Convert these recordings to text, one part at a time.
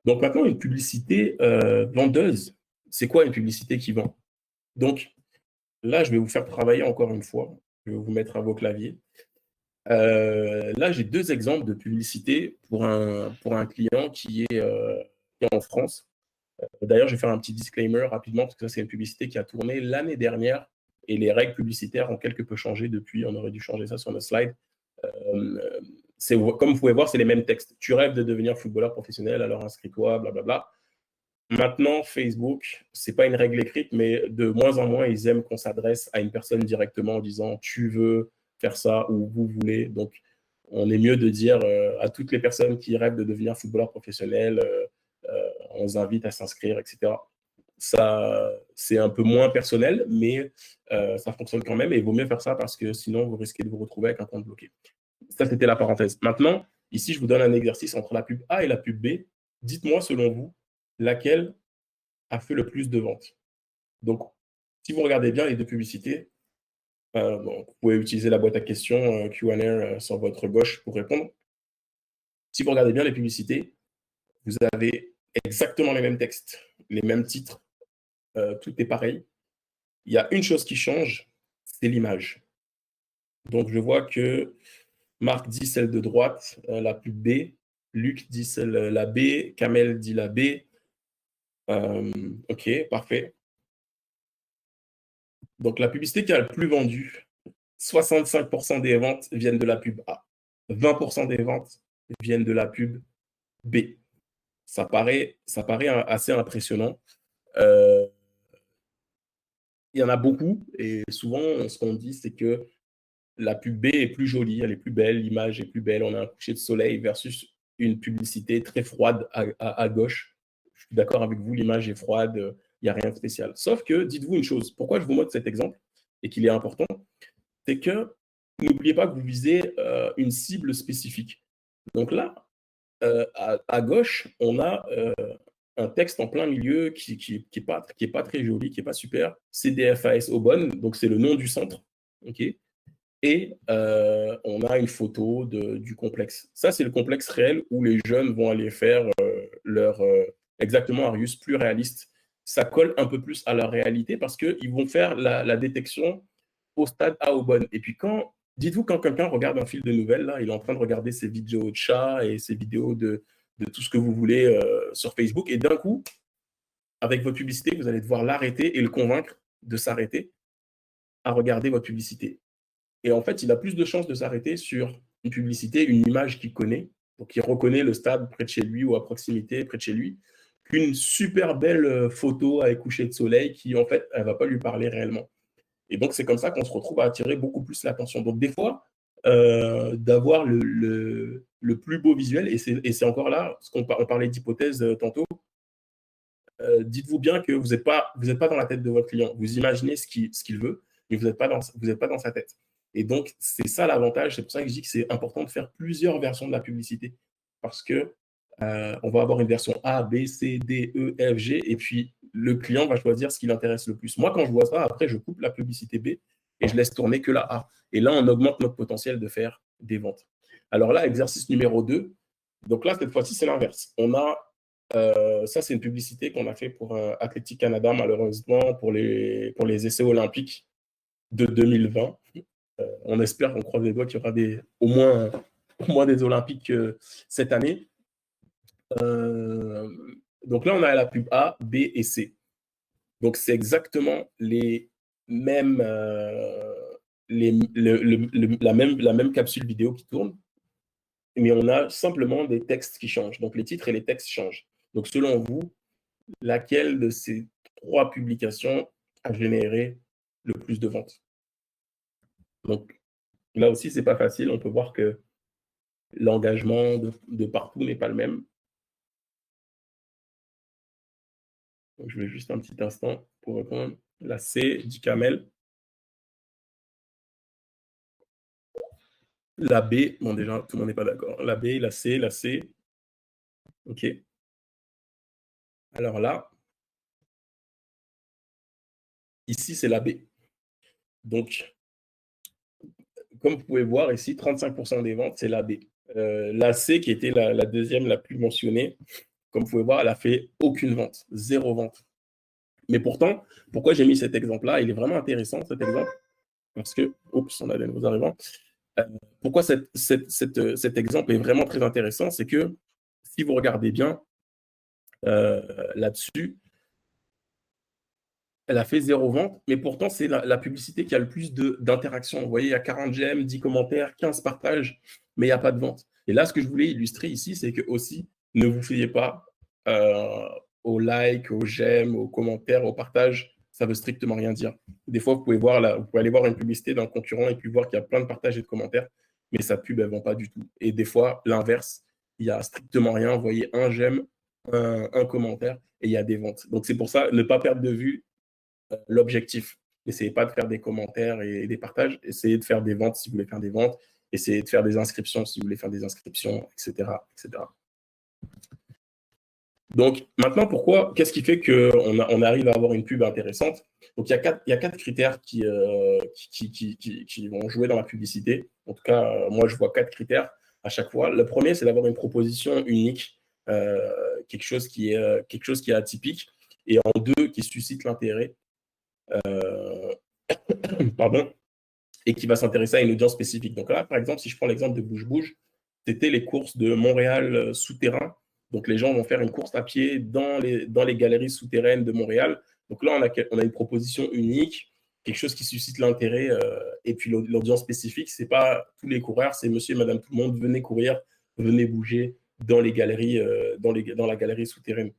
Donc maintenant, une publicité vendeuse, c'est quoi une publicité qui vend? Donc là, je vais vous faire travailler encore une fois. Je vais vous mettre à vos claviers. Là, j'ai 2 exemples de publicité pour un client qui est en France. D'ailleurs, je vais faire un petit disclaimer rapidement parce que ça, c'est une publicité qui a tourné l'année dernière et les règles publicitaires ont quelque peu changé depuis. On aurait dû changer ça sur le slide. Hem, c'est comme vous pouvez voir, c'est les mêmes textes. «Tu rêves de devenir footballeur professionnel, alors inscris-toi, blablabla». Maintenant, Facebook, c'est pas une règle écrite, mais de moins en moins, ils aiment qu'on s'adresse à une personne directement en disant: «Tu veux faire ça» ou «Vous voulez». Donc, on est mieux de dire, à toutes les personnes qui rêvent de devenir footballeur professionnel, on les invite à s'inscrire et cetera. Ça, c'est un peu moins personnel, mais ça fonctionne quand même et il vaut mieux faire ça parce que sinon, vous risquez de vous retrouver avec un compte bloqué. Ça, c'était la parenthèse. Maintenant, ici, je vous donne un exercice entre la pub A et la pub B. Dites-moi, selon vous, laquelle a fait le plus de ventes. Donc, si vous regardez bien les 2 publicités, bon, vous pouvez utiliser la boîte à questions, Q&A, sur votre gauche pour répondre. Si vous regardez bien les publicités, vous avez exactement les mêmes textes, les mêmes titres, tout est pareil. Il y a une chose qui change, c'est l'image. Donc je vois que Marc dit celle de droite, la pub B, Luc dit celle la B, Kamel dit la B. OK, parfait. Donc la publicité qui a le plus vendu, 65 des ventes viennent de la pub A. 20 des ventes viennent de la pub B. Ça paraît assez impressionnant. Heu, il y en a beaucoup et souvent, ce qu'on dit, c'est que la pub B est plus jolie, elle est plus belle, l'image est plus belle, on a un coucher de soleil versus une publicité très froide à gauche. Je suis d'accord avec vous, l'image est froide, il y a rien de spécial. Sauf que dites-vous une chose, pourquoi je vous montre cet exemple et qu'il est important? C'est que n'oubliez pas que vous visez, une cible spécifique. Donc là, à gauche, on a, un texte en plein milieu qui est pas très joli, qui est pas super. CDFAS Aubonne, donc c'est le nom du centre, OK? Et on a une photo du complexe. Ça, c'est le complexe réel où les jeunes vont aller faire, leur, exactement, Arius, plus réaliste. Ça colle un peu plus à leur réalité parce qu'ils vont faire la détection au stade A Aubonne. Et puis dites-vous quand quelqu'un regarde un fil de nouvelles, là, il est en train de regarder ses vidéos de chats et ses vidéos de tout ce que vous voulez sur Facebook, et d'un coup, avec votre publicité, vous allez devoir l'arrêter et le convaincre de s'arrêter à regarder votre publicité. Et en fait, il a plus de chances de s'arrêter sur une publicité, une image qu'il connaît, donc il reconnaît le stade près de chez lui ou à proximité près de chez lui, qu'une super belle photo avec coucher de soleil qui, en fait, elle ne va pas lui parler réellement. Et donc, c'est comme ça qu'on se retrouve à attirer beaucoup plus l'attention. Donc, des fois, d'avoir le plus beau visuel, et c'est encore là, on parlait d'hypothèse tantôt, dites-vous bien que vous êtes pas dans la tête de votre client. Vous imaginez ce qu'il veut, mais vous n'êtes pas dans sa tête. Et donc, c'est ça l'avantage. C'est pour ça que je dis que c'est important de faire plusieurs versions de la publicité. Parce que on va avoir une version A, B, C, D, E, F, G, et puis le client va choisir ce qui l'intéresse le plus. Moi, quand je vois ça, après, je coupe la publicité B et je laisse tourner que la A. Et là, on augmente notre potentiel de faire des ventes. Alors là, exercice numéro 2. Donc là, cette fois-ci, c'est l'inverse. Ça, c'est une publicité qu'on a fait pour Athletic Canada, malheureusement, pour les essais olympiques de 2020. On espère, on croise les doigts qu'il y aura au moins des olympiques cette année. Donc là, on a la pub A, B et C. Donc, c'est exactement les mêmes, la même capsule vidéo qui tourne, mais on a simplement des textes qui changent. Donc, les titres et les textes changent. Donc, selon vous, laquelle de ces 3 publications a généré le plus de ventes? Donc, là aussi, c'est pas facile. On peut voir que l'engagement de partout n'est pas le même. Donc, je vais juste un petit instant pour répondre. La C dit Kamel. La B, bon, déjà, tout le monde n'est pas d'accord. La B, la C. OK. Alors là, ici, c'est la B. Donc, comme vous pouvez voir ici, 35 des ventes, c'est la B. La C, qui était la deuxième la plus mentionnée, comme vous pouvez voir, elle a fait aucune vente, 0 vente. Mais pourtant, pourquoi j'ai mis cet exemple-là? Il est vraiment intéressant, cet exemple, parce que, oups, on a des nouveaux arrivants. Pourquoi cet exemple est vraiment très intéressant? C'est que si vous regardez bien là-dessus, elle a fait 0 vente, mais pourtant, c'est la publicité qui a le plus d'interactions. Vous voyez, il y a 40 j'aime, 10 commentaires, 15 partages, mais il n'y a pas de vente. Et là, ce que je voulais illustrer ici, c'est que aussi, ne vous fiez pas aux likes, aux j'aime, aux commentaires, aux partages. Ça veut strictement rien dire. Des fois, vous pouvez aller voir une publicité d'un concurrent et puis voir qu'il y a plein de partages et de commentaires, mais sa pub, elle ne vend pas du tout. Et des fois, l'inverse, il n'y a strictement rien. Vous voyez, un j'aime, un commentaire, et il y a des ventes. Donc, c'est pour ça, ne pas perdre de vue l'objectif. N'essayez pas de faire des commentaires et des partages. Essayez de faire des ventes si vous voulez faire des ventes. Essayez de faire des inscriptions si vous voulez faire des inscriptions, etc. etc. Donc, maintenant, qu'est-ce qui fait qu'on arrive à avoir une pub intéressante? Donc, il y a quatre critères qui vont jouer dans la publicité. En tout cas, moi, je vois 4 critères à chaque fois. Le premier, c'est d'avoir une proposition unique, quelque chose qui est atypique, et en deux, qui suscite l'intérêt. Pardon, et qui va s'intéresser à une audience spécifique. Donc là, par exemple, si je prends l'exemple de Bouge Bouge, c'était les courses de Montréal souterrain. Donc les gens vont faire une course à pied dans les galeries souterraines de Montréal. Donc là, on a une proposition unique, quelque chose qui suscite l'intérêt. Et puis l'audience spécifique, c'est pas tous les coureurs, c'est monsieur et madame tout le monde, venez courir, venez bouger dans les galeries, dans la galerie souterraine.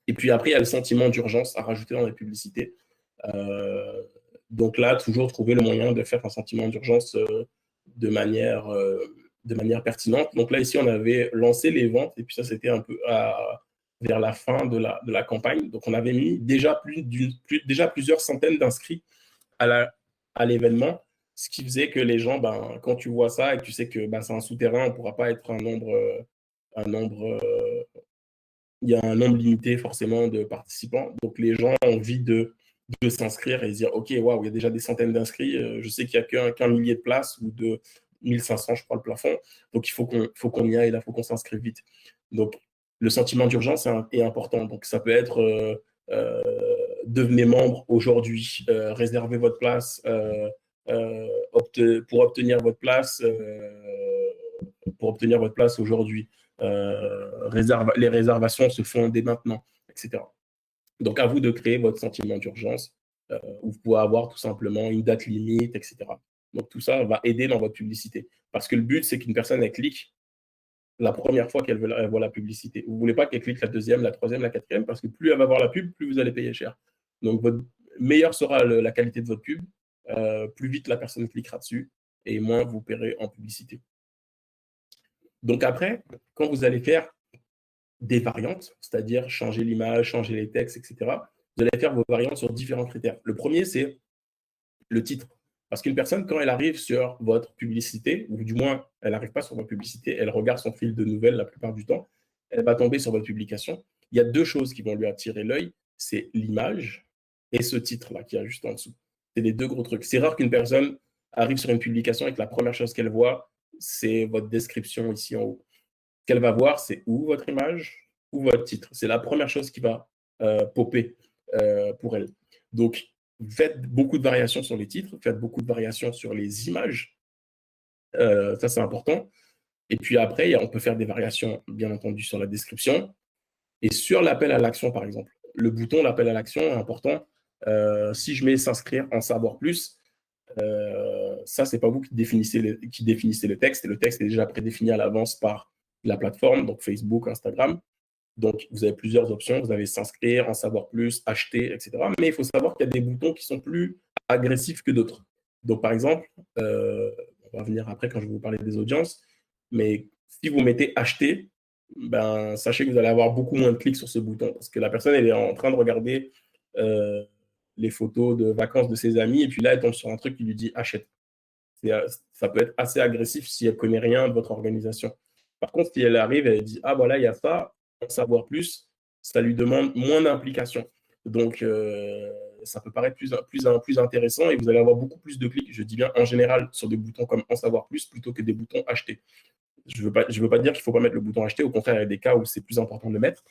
Et puis après, il y a le sentiment d'urgence à rajouter dans la publicité. Donc là, toujours trouver le moyen de faire un sentiment d'urgence de manière pertinente. Donc là, ici, on avait lancé les ventes, et puis ça, c'était un peu vers la fin de la campagne. Donc on avait mis déjà plusieurs centaines d'inscrits à l'événement, ce qui faisait que les gens, quand tu vois ça et que tu sais que c'est un souterrain, on ne pourra pas être il y a un nombre limité forcément de participants. Donc les gens ont envie de s'inscrire et se dire, OK, waouh, il y a déjà des centaines d'inscrits. Je sais qu'il n'y a qu'un millier de places ou de 1500, je crois, le plafond. Donc il faut qu'on y aille, il faut qu'on s'inscrive vite. Donc le sentiment d'urgence est important. Donc ça peut être devenez membre aujourd'hui, réservez votre place pour obtenir votre place aujourd'hui. Les réservations se font dès maintenant, etc. Donc, à vous de créer votre sentiment d'urgence, où vous pouvez avoir tout simplement une date limite, etc. Donc, tout ça va aider dans votre publicité. Parce que le but, c'est qu'une personne, elle clique la première fois qu'elle voit la publicité. Vous ne voulez pas qu'elle clique la deuxième, la troisième, la quatrième, parce que plus elle va voir la pub, plus vous allez payer cher. Donc, meilleure sera la qualité de votre pub, plus vite la personne cliquera dessus, et moins vous paierez en publicité. Donc après, quand vous allez faire des variantes, c'est-à-dire changer l'image, changer les textes, etc., vous allez faire vos variantes sur différents critères. Le premier, c'est le titre. Parce qu'une personne, quand elle arrive sur votre publicité, ou du moins, elle n'arrive pas sur votre publicité, elle regarde son fil de nouvelles la plupart du temps, elle va tomber sur votre publication. Il y a 2 choses qui vont lui attirer l'œil, c'est l'image et ce titre-là qui est juste en dessous. C'est les 2 gros trucs. C'est rare qu'une personne arrive sur une publication et que la première chose qu'elle voit, c'est votre description ici en haut. Ce qu'elle va voir, c'est ou votre image ou votre titre. C'est la première chose qui va popper pour elle. Donc, faites beaucoup de variations sur les titres, faites beaucoup de variations sur les images. Ça, c'est important. Et puis après, on peut faire des variations, bien entendu, sur la description et sur l'appel à l'action, par exemple. Le bouton, l'appel à l'action, est important. Si je mets s'inscrire, en savoir plus, ça, c'est pas vous qui définissez le texte. Et le texte est déjà prédéfini à l'avance par la plateforme, donc Facebook, Instagram. Donc, vous avez plusieurs options. Vous avez s'inscrire, en savoir plus, acheter, etc. Mais il faut savoir qu'il y a des boutons qui sont plus agressifs que d'autres. Donc, par exemple, on va venir après quand je vais vous parler des audiences, mais si vous mettez acheter, sachez que vous allez avoir beaucoup moins de clics sur ce bouton parce que la personne, elle est en train de regarder les photos de vacances de ses amis et puis là, elle tombe sur un truc qui lui dit achète. Ça peut être assez agressif si elle ne connaît rien de votre organisation. Par contre, si elle arrive et elle dit ah voilà, il y a ça, en savoir plus, ça lui demande moins d'implication. Donc, ça peut paraître plus intéressant et vous allez avoir beaucoup plus de clics, je dis bien en général, sur des boutons comme en savoir plus plutôt que des boutons acheter. Je veux pas dire qu'il ne faut pas mettre le bouton acheter. Au contraire, il y a des cas où c'est plus important de le mettre.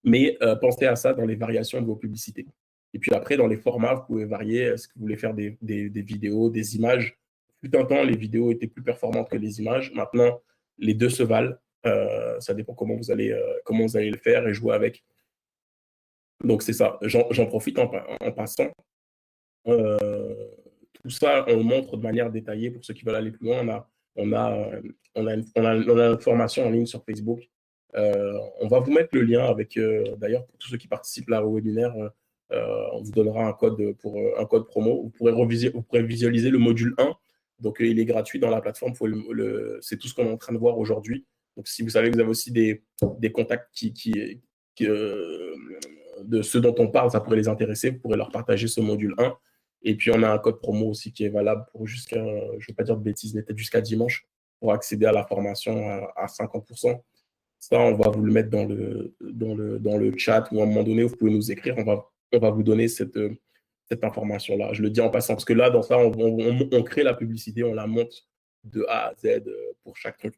Mais pensez à ça dans les variations de vos publicités. Et puis après, dans les formats, vous pouvez varier. Est-ce que vous voulez faire des vidéos, des images? Fut un temps, les vidéos étaient plus performantes que les images. Maintenant, les deux se valent. Ça dépend comment vous allez le faire et jouer avec. Donc, c'est ça. J'en profite en passant. Tout ça, on le montre de manière détaillée pour ceux qui veulent aller plus loin. On a une formation en ligne sur Facebook. On va vous mettre le lien avec, d'ailleurs, pour tous ceux qui participent là au webinaire, on vous donnera un code promo. Vous pourrez visualiser le module 1. Donc, il est gratuit dans la plateforme. C'est tout ce qu'on est en train de voir aujourd'hui. Donc, si vous savez que vous avez aussi des contacts de ceux dont on parle, ça pourrait les intéresser. Vous pourrez leur partager ce module 1. Et puis, on a un code promo aussi qui est valable pour jusqu'à, je ne vais pas dire de bêtises, mais peut-être jusqu'à dimanche pour accéder à la formation à 50%. Ça, on va vous le mettre dans le chat ou à un moment donné, vous pouvez nous écrire. On va vous donner cette information-là. Je le dis en passant parce que là, dans ça, on crée la publicité, on la monte de A à Z pour chaque truc.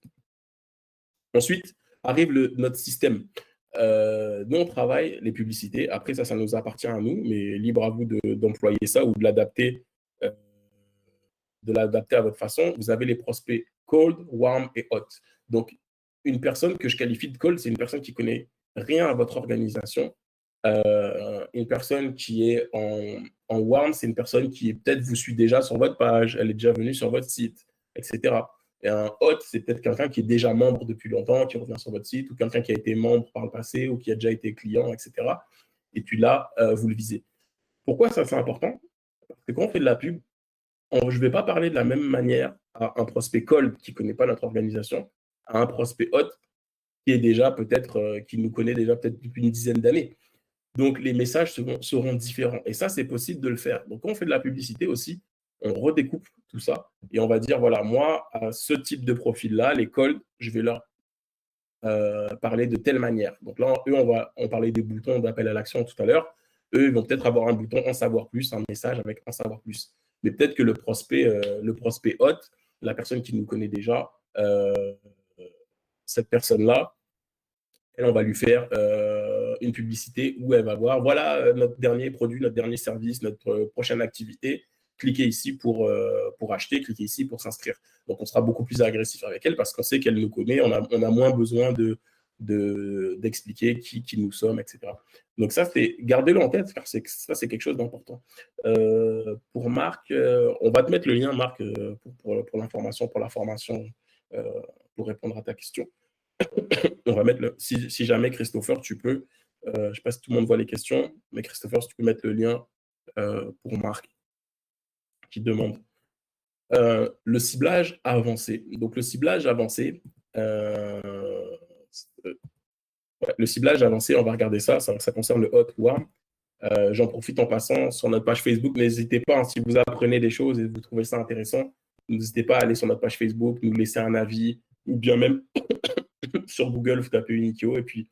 Ensuite, arrive notre système. Nous, on travaille les publicités. Après, ça nous appartient à nous, mais libre à vous d'employer ça ou de l'adapter à votre façon. Vous avez les prospects cold, warm et hot. Donc, une personne que je qualifie de cold, c'est une personne qui connaît rien à votre organisation. Une personne qui est en warm, c'est une personne qui peut-être vous suit déjà sur votre page, elle est déjà venue sur votre site, etc. Et un hot, c'est peut-être quelqu'un qui est déjà membre depuis longtemps, qui revient sur votre site, ou quelqu'un qui a été membre par le passé, ou qui a déjà été client, etc. Et puis là, vous le visez. Pourquoi ça, c'est important? Parce que quand on fait de la pub, je ne vais pas parler de la même manière à un prospect cold qui ne connaît pas notre organisation, à un prospect hot qui est déjà peut-être, qui nous connaît déjà peut-être depuis une dizaine d'années. Donc, les messages seront différents. Et ça, c'est possible de le faire. Donc, quand on fait de la publicité aussi, on redécoupe tout ça et on va dire, voilà, moi, à ce type de profil-là, les cold, je vais leur parler de telle manière. Donc là, eux, on parlait des boutons d'appel à l'action tout à l'heure. Eux, ils vont peut-être avoir un bouton en savoir plus, un message avec en savoir plus. Mais peut-être que le prospect hot, la personne qui nous connaît déjà, cette personne-là, elle, on va lui faire une publicité où elle va voir, voilà notre dernier produit, notre dernier service, notre prochaine activité. Cliquez ici pour acheter, cliquez ici pour s'inscrire. Donc, on sera beaucoup plus agressif avec elle parce qu'on sait qu'elle nous connaît, on a moins besoin d'expliquer qui nous sommes, etc. Donc, ça, gardez-le en tête, car ça, c'est quelque chose d'important. Pour Marc, on va te mettre le lien, Marc, pour l'information, pour la formation, pour répondre à ta question. On va mettre si jamais, Christopher, tu peux, je ne sais pas si tout le monde voit les questions, mais Christopher, si tu peux mettre le lien pour Marc qui demande. Le ciblage avancé. Donc, le ciblage avancé, le ciblage avancé, on va regarder ça concerne le hot warm. J'en profite en passant sur notre page Facebook. N'hésitez pas, hein, si vous apprenez des choses et vous trouvez ça intéressant, n'hésitez pas à aller sur notre page Facebook, nous laisser un avis, ou bien même sur Google, vous tapez Unikyo et puis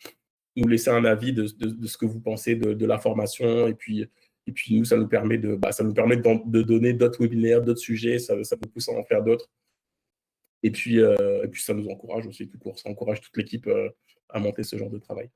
nous laisser un avis de ce que vous pensez de la formation. Et puis nous, ça nous permet de donner d'autres webinaires, d'autres sujets, ça nous pousse à en faire d'autres. Et puis ça nous encourage aussi tout court, ça encourage toute l'équipe à monter ce genre de travail.